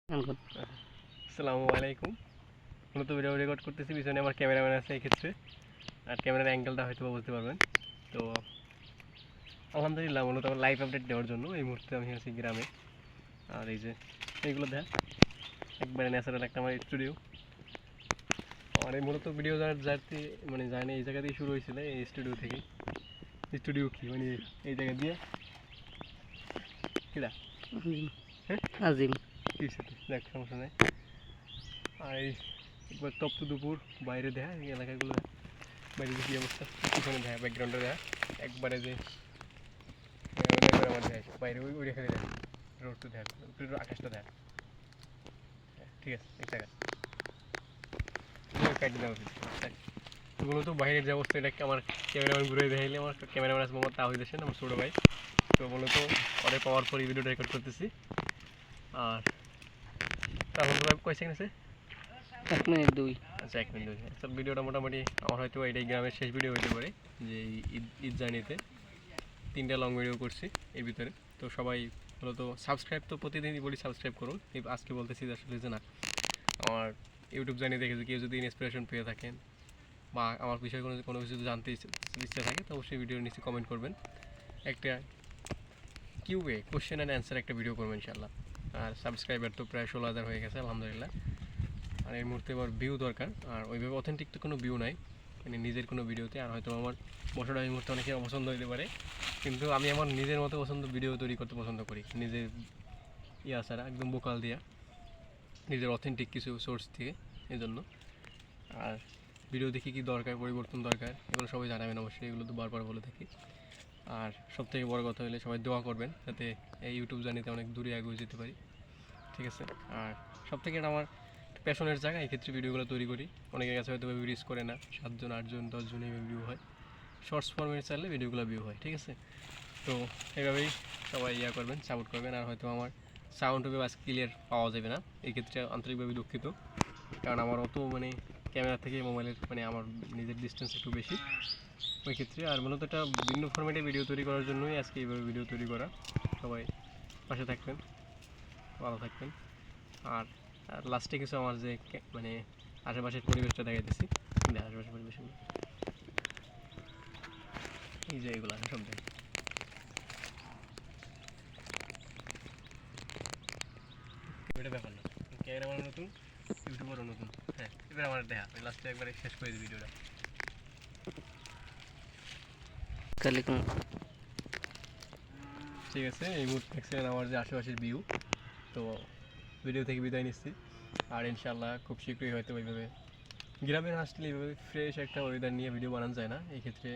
আসসালামু আলাইকুম। মূলত ভিডিও রেকর্ড করতেছি, পিছনে আমার ক্যামেরাম্যান আছে এই ক্ষেত্রে, আর ক্যামেরার অ্যাঙ্গেলটা হয়তো বুঝতে পারবেন। তো আলহামদুলিল্লাহ, মূলত আমার লাইভ আপডেট দেওয়ার জন্য এই মুহূর্তে আমি আছি গ্রামে। আর এই যে এইগুলো দেখ, একবারে ন্যাচারাল একটা আমার স্টুডিও। আর এই মূলত ভিডিও যাতে মানে জানি এই জায়গা থেকে শুরু হয়েছিল, এই স্টুডিও থেকেই। স্টুডিও কি মানে এই জায়গা দিয়ে কিরা হ্যাঁ আজিম কি সাথে দেখ, সমস্যা নেই। আর এই একবার তপ্ত দুপুর বাইরে দেখা এই এলাকাগুলো, বাইরে যে কী অবস্থা, পিছনে দেখা, ব্যাকগ্রাউন্ডে দেখা, একবারে যে আমার দেখা বাইরে ওই রেখে দেখা, রোডটা দেখা, আকাশটা দেখা। ঠিক আছে, এক টাকা কাটি দেওয়া উচিত। ওগুলো তো বাইরের যে অবস্থা, এটা আমার ক্যামেরাম্যান ঘুরে দেখাইলে, আমার ক্যামেরাম্যান আছে মোহাম্মদ তাহিদ হোসেন, আমার ছোটো ভাই। তো মূলত পরে পাওয়ার পর এই ভিডিওটা রেকর্ড করতেছি। আর তারপর কয় সেকেন্ড আছে? 1 মিনিট 2। আচ্ছা, 1 মিনিট 2। আচ্ছা, ভিডিওটা মোটামুটি আমার হয়তো এটাই গ্রামের শেষ ভিডিও হইতে পারে, যে ঈদ জার্নিতে 3টা লং ভিডিও করছি এর ভিতরে। তো সবাই মূলত সাবস্ক্রাইব তো প্রতিদিনই বলি সাবস্ক্রাইব করুন, আজকে বলতেছি আসলে যে না, আমার ইউটিউব জার্নি দেখে কেউ যদি ইন্সপিরেশন পেয়ে থাকেন বা আমার বিষয়ে কোনো কিছু জানতে ইচ্ছা থাকে, তো অবশ্যই ভিডিওর নিচে কমেন্ট করবেন। একটা কিউএ কোশ্চেন অ্যান্ড অ্যান্সার একটা ভিডিও করবেন ইনশাআল্লাহ। আর সাবস্ক্রাইবার তো প্রায় 16,000 হয়ে গেছে আলহামদুলিল্লাহ। আর এই মুহূর্তে আবার ভিউ দরকার, আর ওইভাবে অথেন্টিক তো কোনো ভিউ নাই মানে নিজের কোনো ভিডিওতে। আর হয়তো আমার বসাটা এই মুহূর্তে অনেকে অপছন্দ হতে পারে, কিন্তু আমি আমার নিজের মতো ভিডিও তৈরি করতে পছন্দ করি, নিজের ছাড়া একদম বোকাল দিয়া, নিজের অথেন্টিক কিছু সোর্স থেকে। এই জন্য আর ভিডিও দেখি কী দরকার, পরিবর্তন দরকার, এগুলো সবাই জানাবেন অবশ্যই, এগুলো তো বারবার বলে থাকি। আর সবথেকে বড় কথা হলে সবাই দোয়া করবেন যাতে এই ইউটিউব জার্নিতে অনেক দূরে এগিয়ে যেতে পারি। ঠিক আছে। আর সবথেকে এটা আমার প্যাশনের জায়গা, এই ক্ষেত্রে ভিডিওগুলো তৈরি করি। অনেকের কাছে হয়তো রিচ করে না, 7 জন 8 জন 10 জন এইভাবে ভিউ হয়, শর্টস ফর্মের চাইলে ভিডিওগুলো ভিউ হয়। ঠিক আছে। তো এইভাবেই সবাই করবেন, সাপোর্ট করবেন। আর হয়তো আমার সাউন্ড হবে আজ ক্লিয়ার পাওয়া যাবে না, এই ক্ষেত্রে আন্তরিকভাবে দুঃখিত, কারণ আমার অত মানে ক্যামেরা থেকে মোবাইলের মানে আমার নিজের ডিস্টেন্স একটু বেশি ওই ক্ষেত্রে। আর মূলত একটা ভিন্ন ফরম্যাটে ভিডিও তৈরি করার জন্যই আজকে এইভাবে ভিডিও তৈরি করা। সবাই পাশে থাকবেন, ভালো থাকবেন। আর লাস্টে কিছু আমার যে মানে আশেপাশের পরিবেশটা দেখাইতেছি, আশেপাশের পরিবেশগুলো এই যে এগুলো সব দেখি। এটা ব্যাপার না, ক্যামেরাম্যান নতুন, ইউটিউবারও নতুন। হ্যাঁ, এবার আমার দেখা লাস্টে একবারে শেষ করে দিই ভিডিওটা। ঠিক আছে, এই মুহূর্তে দেখছেন আমার যে আশেপাশের ভিউ। তো ভিডিও থেকে বিদায় নিচ্ছি। আর ইনশাআল্লাহ খুব শীঘ্রই হয়তো ওইভাবে গ্রামের আসলে এইভাবে ফ্রেশ একটা ওয়েদার নিয়ে ভিডিও বানানো যায় না। এই ক্ষেত্রে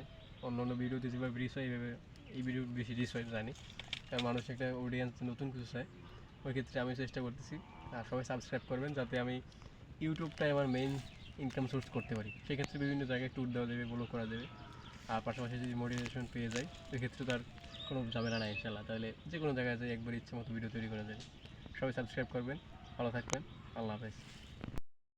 অন্য অন্য ভিডিওতে যেভাবে রিচ হয়, এইভাবে এই ভিডিও বেশি রিচ হয় জানি, কারণ মানুষ একটা অডিয়েন্স নতুন কিছু চায়। ওই ক্ষেত্রে আমি চেষ্টা করতেছি। আর সবাই সাবস্ক্রাইব করবেন যাতে আমি ইউটিউবটাই আমার মেইন ইনকাম সোর্স করতে পারি। সেক্ষেত্রে বিভিন্ন জায়গায় ট্যুর দেওয়া যাবে, ব্লগ করা যাবে। আর পাশাপাশি যদি মোটিভেশন পেয়ে যায়, সেক্ষেত্রে তার কোনো ঝামেলা নাই ইনশাআল্লাহ। তাহলে যে কোনো জায়গায় যাই একবার ইচ্ছে মতো ভিডিও তৈরি করা যাবে। সবাই সাবস্ক্রাইব করবেন, ভালো থাকবেন, আল্লাহ হাফেজ।